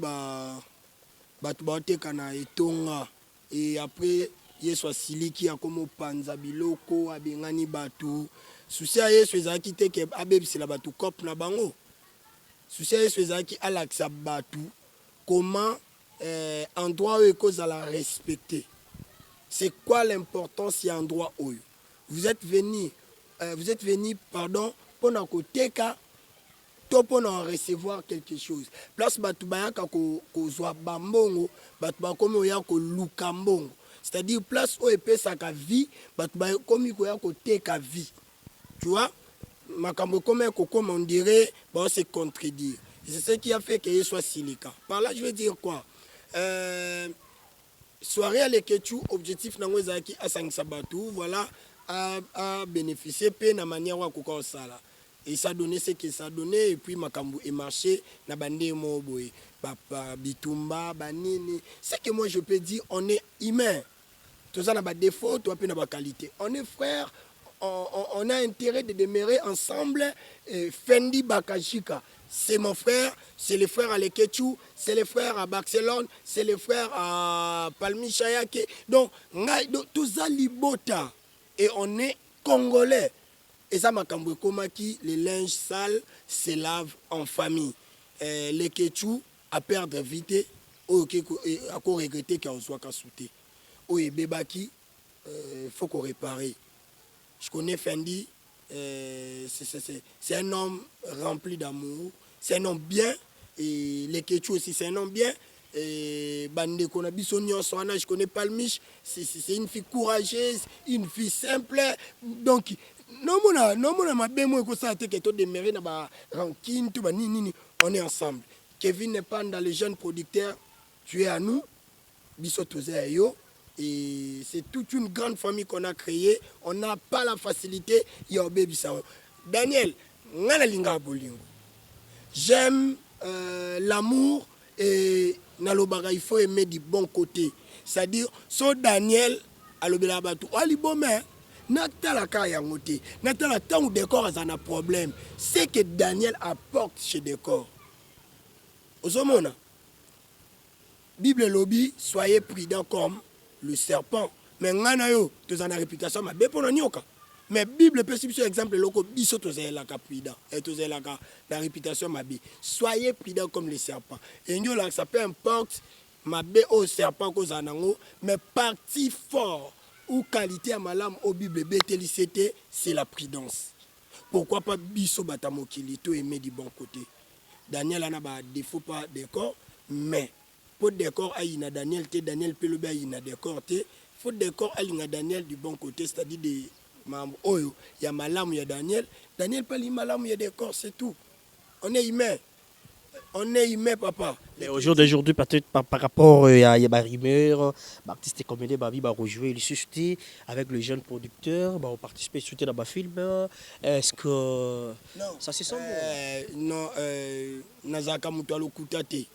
et après, il soit siliki à comme panzabiloko, à bengani batu. Souci à yesu ezaki te ke abebisela batu kop na bango. Souci à yesu ezaki alakisa batu comment endroit où cause à la respecter. C'est quoi l'importance y endroit où vous êtes venu pardon pour na koteka to pour na recevoir quelque chose. Place batu bayaka ko zwa bambongo, batu ba komi oya ko luka mbongo. C'est-à-dire place où epesaka vie, batu ba komi ko ya ko teka vie. Tu vois, makambo comme on dirait, bon, c'est contredire. C'est ce qui a fait qu'il soit silica. Par là, je veux dire quoi? Soirée à l'Eketchou, objectif Nangwezaki à Sangsabatu, voilà, à bénéficier de la manière où on sala. Et ça donnait ce que ça donnait, et puis makambo est marché, na bandé moboy, papa, bitumba, banini. C'est que moi je peux dire, on est humain. Tout ça n'a pas de défaut, tout n'a pas de qualité. On est frères. On a intérêt de demeurer ensemble. Fendi Bakajika, c'est mon frère, c'est les frères à Leketchou, c'est les frères à Barcelone, c'est les frères à Palmi Chayake. Donc, tout ça libota. Et on est congolais. Et ça m'a qui les linges sales se lavent en famille. Leketchou a perdre vite, à quoi regretter qu'on soit qu'à sauter. Oui, Bebaki, il faut qu'on répare. Je connais Fendi, c'est un homme rempli d'amour, c'est un homme bien, et les Ketchou aussi, c'est un homme bien. Et Bande Konabisonio Soana, je connais Palmiche, c'est une fille courageuse, une fille simple. Donc, non, ma bémo ko ça te que to demeurer na ba rancune tout ba ni on est ensemble. Kevin n'est pas dans les jeunes producteurs, tu es à nous, biso toze yo. Et c'est toute une grande famille qu'on a créée. On n'a pas la facilité. Daniel, j'aime l'amour et il faut aimer du bon côté. C'est-à-dire, so Daniel, problème. C'est que Daniel apporte chez Décor. Osomona, Bible lobby, soyez prudents comme le serpent. Mais nganayo, tu as une réputation, mais pour nyoka. Mais Bible peut sur exemple loko biso to la prudent et to la réputation mabi. Soyez prudents comme les serpents. Et nous là ça peu importe mabe au serpent cause anango, mais parti fort ou qualité à malam au Bible bétélicité, c'est la prudence. Pourquoi pas biso batamokili to aimer du bon côté. Daniel ana ba défaut pas d'accord, mais pour décor aïna Daniel te Daniel pelobe aïna décor te faut décor aïna Daniel du bon côté, c'est-à-dire des membres oyo il y a malam il y a Daniel pas li malam il y a décor, c'est tout. On est humain. On est humain, papa. Mais au jour d'aujourd'hui, peut-être par rapport à y a des rumeurs, l'artiste est comédien, Babi va rejouer le suscité avec le jeune producteur, va participer à dans le film. Est-ce que Non. ça se sent Non, Nazaka Moutalo Koutate.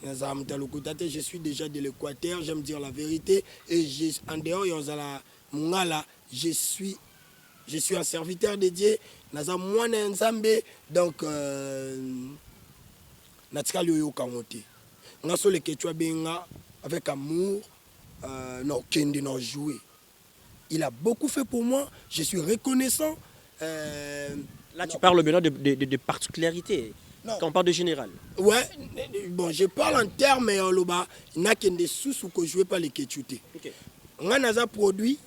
Je suis déjà de l'Équateur, j'aime dire la vérité. Et en dehors, je suis un serviteur dédié. Naza Mwana Nzambe. Donc, Natika Lyoyo Kamote. Naso le Quechua Benga, avec amour, non, Kendi non joué. Il a beaucoup fait pour moi, je suis reconnaissant. Là, tu parles maintenant de particularités. Non. Quand on parle de général. Ouais, bon, je parle en termes, mais il n'y a qu'un des sous que je ne vais pas les quechouter. Ok. On a un produit,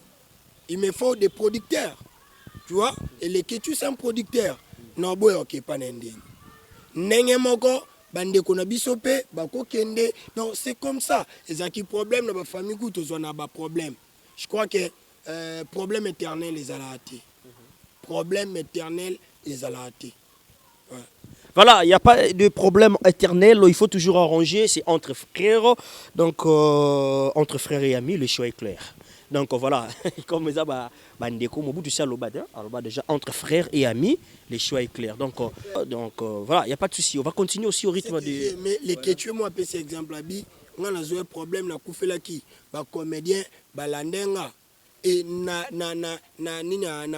il me faut des producteurs. Tu vois? Et les quechus, c'est un producteur. Non, bon, ok, pas n'indé. N'engé moko, bande qu'on a bisopé, bako kende. Non, c'est comme ça. Et ça qui problème dans ma famille, on a un problème. Je crois que problème éternel, les alatés. Problème éternel, les alatés. Ouais. Voilà, il n'y a pas de problème éternel, il faut toujours arranger, c'est entre frères, donc entre frères et amis, le choix est clair. Donc voilà, comme ça, déjà entre frères et amis, le choix est clair. Donc voilà, il n'y a pas de souci, on va continuer aussi au rythme de... Mais les quechus, moi, je peux exemple, on a un problème, on a un comédien, balandenga. Et na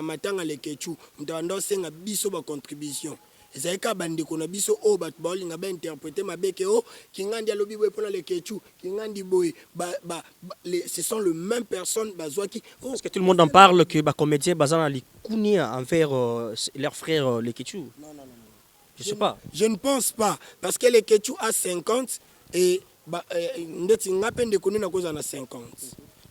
matanga les quechus, on a une contribution. Et c'est quand bande qu'on a biso o bat bowling a bien interprété ma beke o qui ngandi alobi boy pour les quechus qui ngandi boy ce sont les mêmes personnes bazwaki. Parce que tout le monde en parle que bah comédien bazana li kounia envers leurs frères les quechus. Non. Je sais pas. Je ne pense pas parce que les quechus a 50 et ndeti ngapen de koni na cause na 50.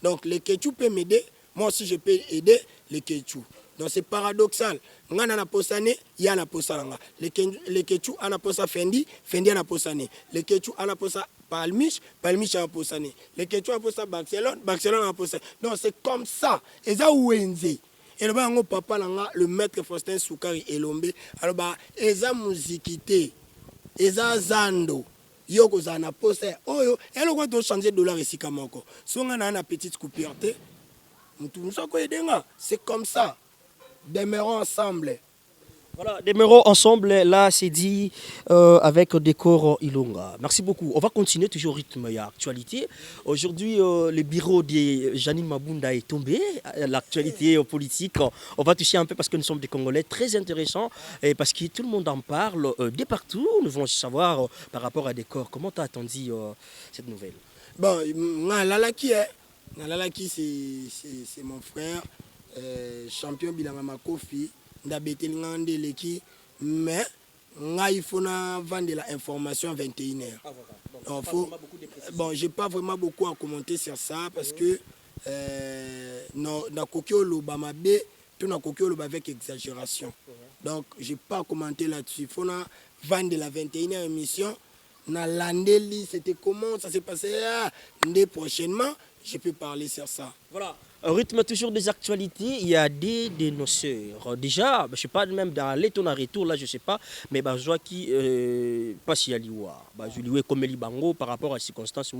Donc les quechus peuvent m'aider, moi aussi je peux aider les quechus. Donc c'est paradoxal. Ngana na posane, ya na posalanga. Les quechus ana posa Fendi, Fendi ana posane. Les quechus ana posa Palmich, Palmich ana posane. Les quechus ana posa Barcelone, Barcelone ana posane. Donc c'est comme ça. Et ça ouenze. Et le bango papa langa le maître Faustin Soukari Elombe. Alors bah eza musicité. Eza zando. Yoko zana posa. Oh yo, elle quoi doit changer dollar ici comme encore. Si on a une petite coupure, c'est comme ça. Demeurons ensemble. Voilà, demeurons ensemble, là c'est dit avec Décor Ilonga. Merci beaucoup. On va continuer toujours au rythme et actualité. Aujourd'hui, le bureau de Janine Mabunda est tombé. L'actualité politique, on va toucher un peu parce que nous sommes des Congolais très intéressants et parce que tout le monde en parle de partout. Nous voulons savoir par rapport à Décor, comment tu as attendu cette nouvelle? Bon, Nalalaki, c'est mon frère. Champion Bilanga Makofi, Ndabete Ngande Leki, mais il faut vendre l'information à 21h. Bon, j'ai pas vraiment beaucoup à commenter sur ça parce que na kokyo loba mabe, tout na kokyo loba avec exagération. Donc, j'ai pas commenté là-dessus. Il faut vendre la 21h émission. Na Landeli, c'était comment ça s'est passé prochainement, je peux parler sur ça. Voilà. Au rythme toujours des actualités, il y a des dénonceurs. Déjà, je ne sais pas, même dans les tours retour, là, je ne sais pas, mais je vois qui passe à l'Iwa. Je lui ai comme Libango par rapport à ces circonstances.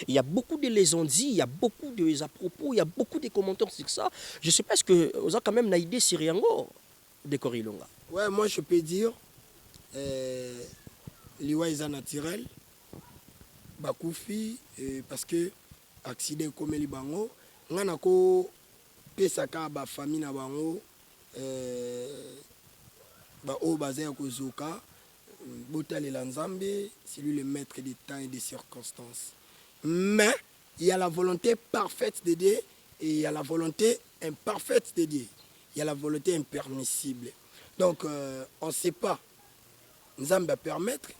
Il y a beaucoup de légendes, il y a beaucoup de à propos, il y a beaucoup de commentaires sur ça. Je ne sais pas, est-ce que vous avez quand même une idée sur Riango de Korilonga? Ouais, moi je peux dire, l'Iwa est naturel, Bakoufi, parce que accident comme Libango. Ngana ko pesaka ba famille na bango ba o bazaya ko zoka botale la Nzambe, c'est lui le maître des temps et des circonstances. Mais il y a la volonté parfaite de Dieu et il y a la volonté imparfaite de Dieu. Il y a la volonté impermissible. Donc on ne sait pas. Nzambe va permettre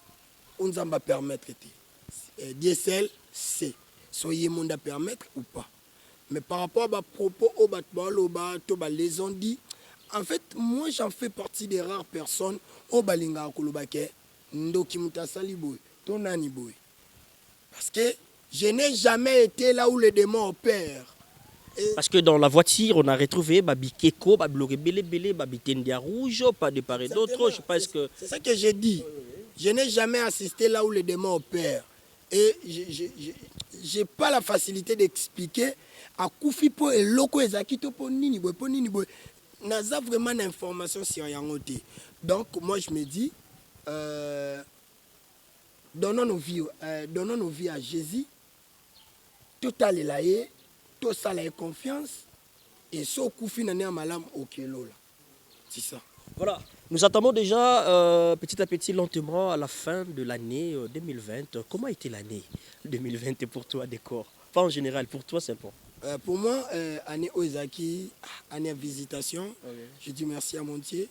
ou Nzambe va permettre. Dieu seul sait. Soyez monde à permettre ou pas. Mais par rapport à mes propos, les ont dit, en fait, moi j'en fais partie des rares personnes au Balinga Kolobake, Ndokimuta Saliboy, Tonani Boy. Parce que je n'ai jamais été là où les démons opèrent. Parce que dans la voiture, on a retrouvé Babi Keko, Babi Lorebele, Babi Tendia Rouge, pas de part et d'autre. Je pense que. C'est ça que j'ai dit. Je n'ai jamais assisté là où les démons opèrent. Et j'ai pas la facilité d'expliquer à Koufi po et loko ezakito po nini boy po nini boy. Naza vraiment d'informations sur Yangote. Donc moi je me dis donnons nos vies à Jésus. Tout à l'élaye, tout ça la confiance et so Koufi nane malam okelo là. C'est ça. Voilà, nous attendons déjà petit à petit, lentement, à la fin de l'année 2020. Comment était l'année 2020 pour toi, Décor? Pas en général, pour toi, c'est bon. Pour moi, année Ozaki, année visitation. Okay. Je dis merci à mon Dieu.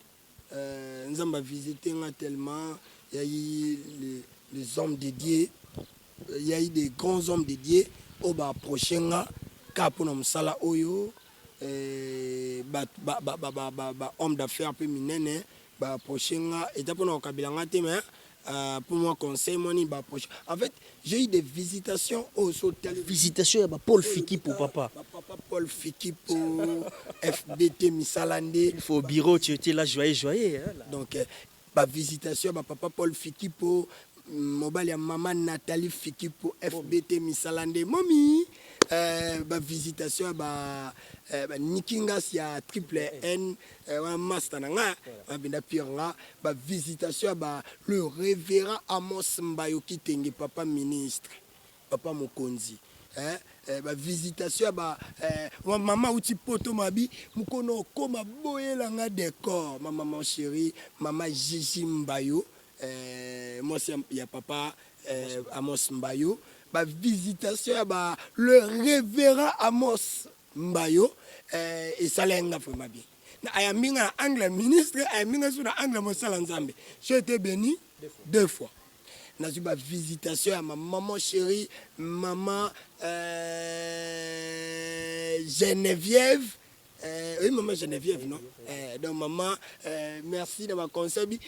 Nous avons visité tellement. Il y a eu les hommes dédiés. Il y a eu des grands hommes dédiés. Au prochain cap pour sala oyo. Homme d'affaires peu minene prochain étape pour kabila mais pour moi conseil moni prochain. En fait j'ai eu des visitations au visitation à Paul Fiki pour papa Paul Fiki pour FBT Misalande. Il faut au bureau, tu étais là joyeux hein, là. Donc visitation papa Paul Fiki pour mobile ya maman Nathalie Fiki pour FBT Misalande momi. Visitation Nikingas ya triple N master nga benda pire nga visitation le révérend Amos Mbayo Kitenge papa ministre papa Mokonzi visitation maman uti poto mabi mukono koma boyela nga décor maman chérie maman Gigi Mbayo moi c'est ya papa Amos Mbayo visitation le révérend Amos Mbayo et ça l'enga vraiment bien. Na minga anglais ministre minga sur anglais mosala nzambe. J'ai été béni deux fois. Na zuba visitation à ma maman chérie, maman Geneviève. Oui, maman Geneviève, non? Donc, maman, merci de ma conseil.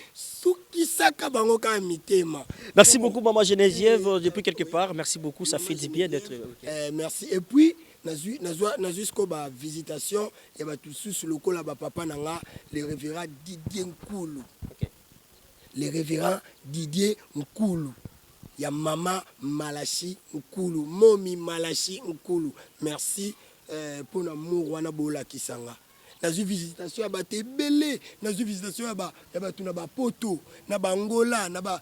Merci beaucoup, maman Geneviève, depuis quelque part. Merci beaucoup, ça fait du bien d'être. Merci. Et puis, jusqu'au visitation, il y a tout sur le col là, papa nanga, le révérend Didier Nkoulou. Le révérend Didier Nkoulou. Il y a maman Malachi Nkoulou, Momi Malachi Nkoulou. Merci. Pour l'amour wana bola kisanga nazu visitation ba tebele nazu visitation ba tuna ba poto na ba Angola na ba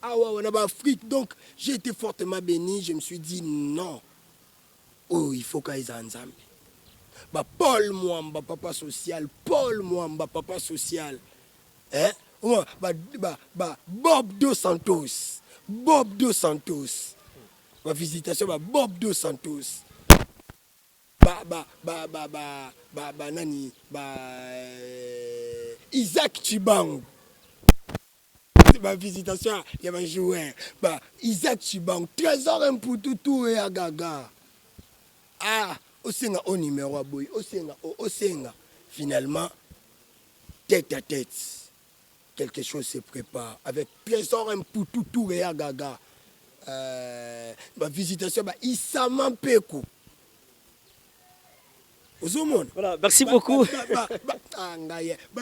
awa na ba Afrique. Donc j'ai été fortement béni. Je me suis dit non, oh il faut qu'ils ensemble Paul Mwamba papa social, Paul Mwamba papa social, hein Bob Dos Santos, visitation Bob Dos Santos. Nani Isaac Chibang. Visitation il y a un joueur Isaac Chibang trésor un pour tout et agaga osenga au numéro boy osenga finalement tête à tête quelque chose se prépare avec trésor un pour tout et agaga visitation Isama Peku. Voilà, merci beaucoup.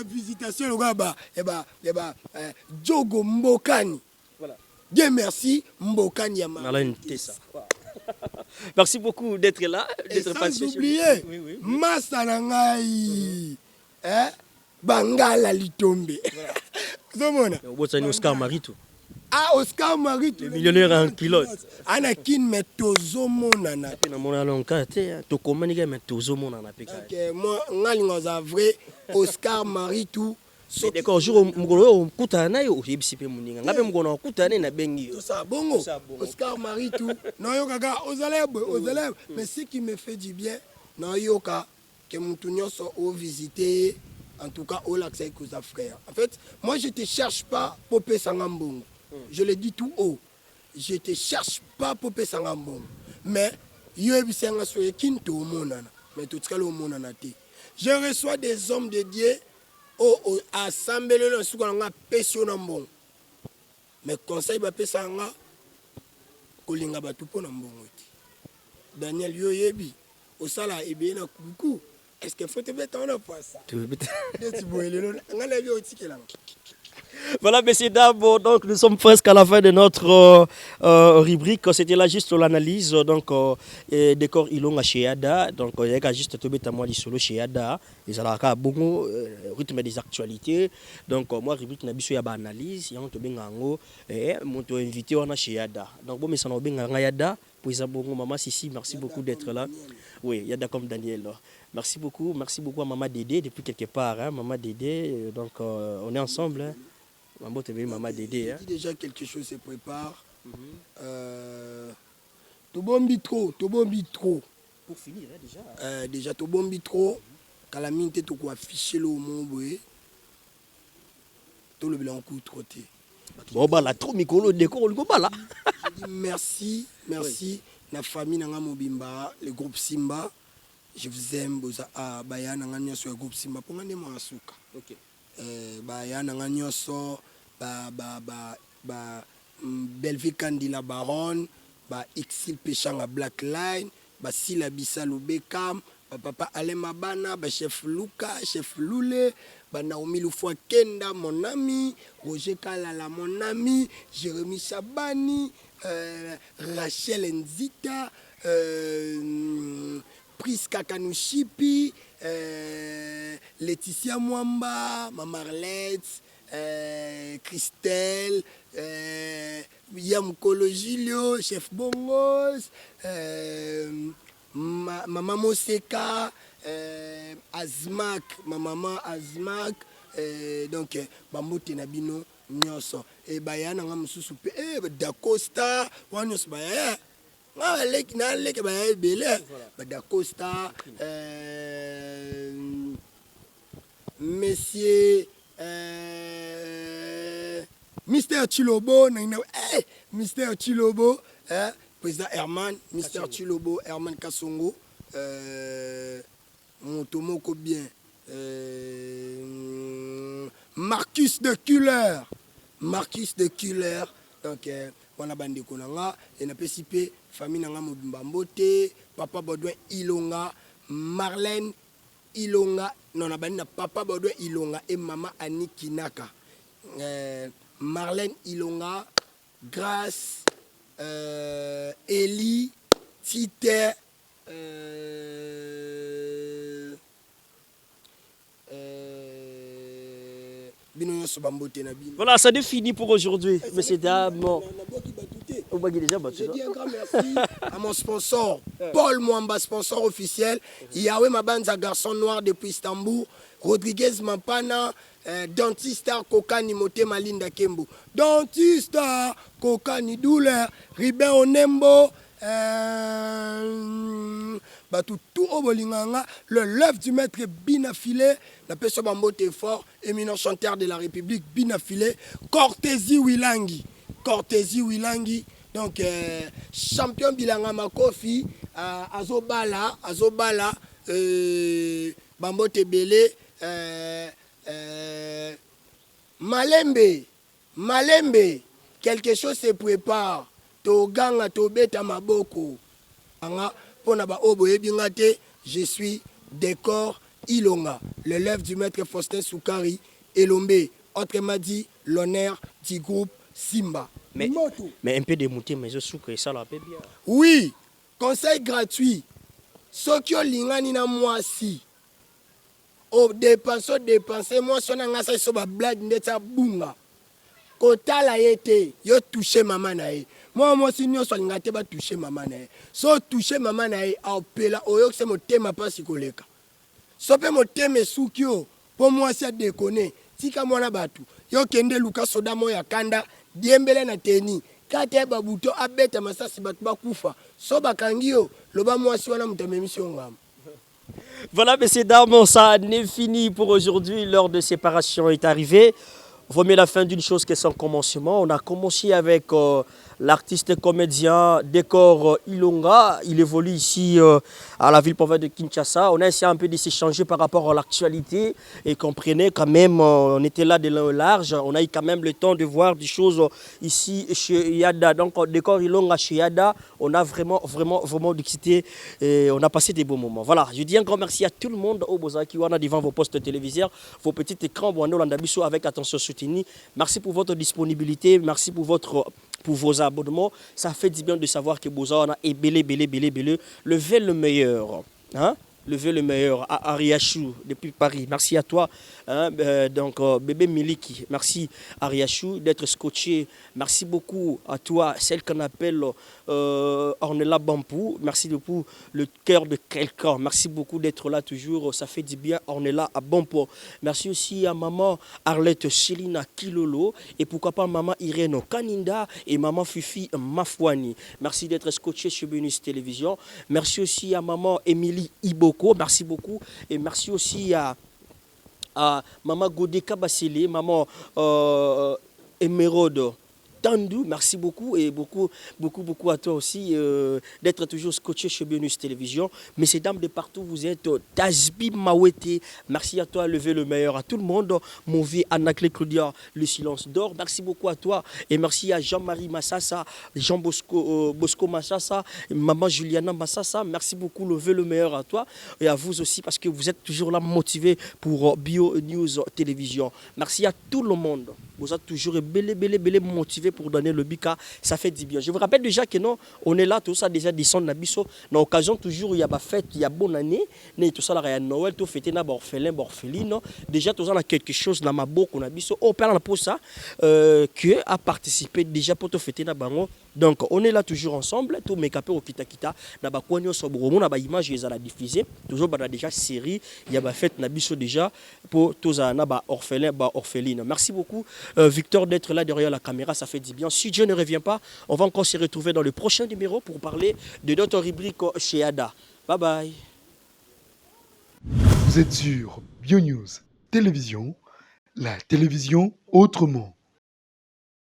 Visitation Jogo Mbokani. Voilà. Dieu merci Mbokani Merci beaucoup d'être là, d'être passé. Sans oublier Masanangai. Bangala Litombe. Oscar Marito. Oscar Marito. Le millionnaire en pilote. Anakin metozo monana. Na mona lonka te to komaniga metozo monana peka. OK, moi ngalingo za vrai Oscar Marito. D'accord, jour mukolo kutana yo yebisipe muninga. Ngabe mukolo kutana na bengi yo. Ça bongo. Oscar Marito. Non yo kaka ozalebe. Mais ce qui me fait du bien, non yo ka que mutunyo so au visiter en tout cas au lac avec aux frères. En fait, moi je te cherche pas popé sangambongo. Je le dis tout haut. Je ne te cherche pas pour payer Sangambon. Mais je reçois des hommes de Dieu au assemblée dans ce qu'on a pêché. Mais conseil va payer Sanga. Kolinga batu po nambongo. Daniel Yoyebi. Au sala ebe na kuku. Est-ce qu'il faut te mettre en place ça? Tu veux mettre. Voilà, messieurs, dames, bon, donc nous sommes presque à la fin de notre rubrique. C'était là juste l'analyse donc décor Ilonga chez Yada. Donc il y a juste tout bête à moi solo chez Yada. Ils ont un bon rythme des actualités. Donc moi rubrique nabiso ya ba analyse, y a on te bengango et mon invité on a chez Yada. Donc bon mais ça no benganga Yada. Pour Isabongo, maman Sissi, merci beaucoup d'être là. Oui, Yada comme Daniel. Merci beaucoup à maman Dédé depuis quelque part, hein, maman Dédé. Donc on est ensemble. Hein. Maman Dédé. Hein. Déjà quelque chose se prépare. Tobombi trop. Pour finir, hein, déjà. Déjà tobombi trop. Calamine te to afficher le monde boy. Tout le blanc coup trop té. Bon bah la trop micro décor le là. Je dis merci la famille nanga mobimba, le groupe Simba. Je vous aime boza baya nanga nyoso le groupe Simba pour ngane mo asuka. OK. Baya nanga nyoso Belvic Candila Baron, Exil Pechanga Black Line, Sila Bissalo Beckham, papa Alema Bana, chef Luka, chef Lule, Naomi Lufwa Kenda, mon ami, Roger Kalala, mon ami, Jérémy Chabani, Rachel Nzita, Priska Kanushipi, Laetitia Mwamba, Mamarlette, Christelle, Yam Kolo Gilio, chef Bongos, Maman Moseka, Azmak, ma maman Azmak, donc Bambote Nabino, Nyoso, et Bayana Mususu, Dacosta, Wanyos Baya, Nalek Baya Bele, Dacosta, Monsieur. Mister Chilobo, Mister Chilobo, président Herman, Mister Chilobo, Herman Kassongo, Montomoko bien, Marcus de Kuller, donc on a bandé Konanga, et n'a pas cipé, famille Nanga Mobimbote, Papa Baudouin Ilonga, Marlène Ilonga, non, on a bandé Papa Baudouin Ilonga et Maman Annie Kinaka. Marlène Ilonga, Grâce, Eli, Tite, voilà, ça définit pour aujourd'hui, messieurs, dames. Je dis un grand merci à mon sponsor, Paul Mwamba, sponsor officiel. Yahweh Mabanza, garçon noir depuis Istanbul. Rodriguez Mampana, Dentista Kokani Mote Malinda Kembo. Dentista Kokani Douleur, Ribin Onembo. Tout au bolinganga, le l'œuvre du maître Binafilé, la personne Bambote fort, éminent chanteur de la République Binafilé, Cortési Wilangi, donc champion Bilanga Makofi, Azobala, Bambote Belé, Malembe, quelque chose se prépare, Toganga Tobeta Maboko. Je suis décor Ilonga, le l'œuvre du maître Faustin Soukari, Elombe, autrement dit l'honneur du groupe Simba. Mais un peu de mouté, mais je suis que ça l'a bien. Oui, conseil gratuit. Ce qui est lingani na moi si. Au dépenser, moi son angasa so ba blague ndeta bunga. Kota la yete, yo touché maman nae. Moi si nyo so lingate ba touché maman nae. So touché maman nae a opela oyo se mo tema pas sikoleka. So pe mo teme sukio pour moi si a déconner. Tika mwana batu. Yo kende luka soda mo ya kanda diembele na teni. Kate babuto abeta masasi batu bakufa. So bakangio loba moi si wana mutamemisi ngam. Voilà, messieurs, dames, ça n'est fini pour aujourd'hui. L'heure de séparation est arrivée. On remet la fin d'une chose qui est sans commencement. On a commencé avec l'artiste comédien Décor Ilonga. Il évolue ici à la ville province de Kinshasa. On a essayé un peu de s'échanger par rapport à l'actualité et comprenez quand même, on était là de long et large. On a eu quand même le temps de voir des choses ici chez Yada. Donc Décor Ilonga chez Yada, on a vraiment discuté et on a passé des beaux moments. Voilà, je dis un grand merci à tout le monde au Bozaki Wana devant vos postes téléviseurs, vos petits écrans avec attention soutenue. Merci pour votre disponibilité, merci pour vos abonnements. Ça fait du bien de savoir que Bozana est belé. Levez le meilleur. Hein? Levez le meilleur à Ariachou depuis Paris. Merci à toi, hein, bébé Miliki. Merci Ariachou d'être scotché. Merci beaucoup à toi, celle qu'on appelle Ornella Bampou. Merci beaucoup, le cœur de quelqu'un. Merci beaucoup d'être là toujours. Ça fait du bien, Ornella à Bampou. Merci aussi à maman Arlette Célina Kilolo. Et pourquoi pas maman Irène Kaninda et maman Fifi Mafouani. Merci d'être scotché sur Benus Télévision. Merci aussi à maman Émilie Ibo. Merci beaucoup et merci aussi à maman Godeka Basile, maman Emeraude Tandou, merci beaucoup et beaucoup à toi aussi d'être toujours scotché chez Benus Télévision. Messieurs, dames de partout, vous êtes Tasbi Mawete. Merci à toi, levez le meilleur à tout le monde. Mon vieux Anaclé Claudia, le silence d'or. Merci beaucoup à toi et merci à Jean-Marie Massassa, Jean Bosco Massassa, maman Juliana Massassa. Merci beaucoup, levez le meilleur à toi et à vous aussi parce que vous êtes toujours là motivés pour Bio News Télévision. Merci à tout le monde. Vous êtes toujours belé motivé pour donner le bika, ça fait du bien. Je vous rappelle déjà que non, on est là, tout ça déjà descend Nabiso. Dans l'occasion, toujours, il y a ma fête, il y a bonne année, tout ça, il y a Noël, tout fêté, na orphelin, orpheline. Déjà, tout ça, il y a quelque chose dans ma boucle, Nabiso. On parle pour ça, que a participé déjà pour tout fêter, na bango. Donc, on est là toujours ensemble, tout mes capés au Kita, na ba koigno sobromo, na ba image, ils la diffuser. Toujours, bah, déjà série, il y a ma fête, Nabiso déjà, pour tout ça, na ba orphelin, ba orpheline. Merci beaucoup. Victor d'être là derrière la caméra, ça fait du bien. Si Dieu ne revient pas, on va encore se retrouver dans le prochain numéro pour parler de notre rubrique chez Ada. Bye bye. Vous êtes sur BioNews Télévision, la télévision autrement.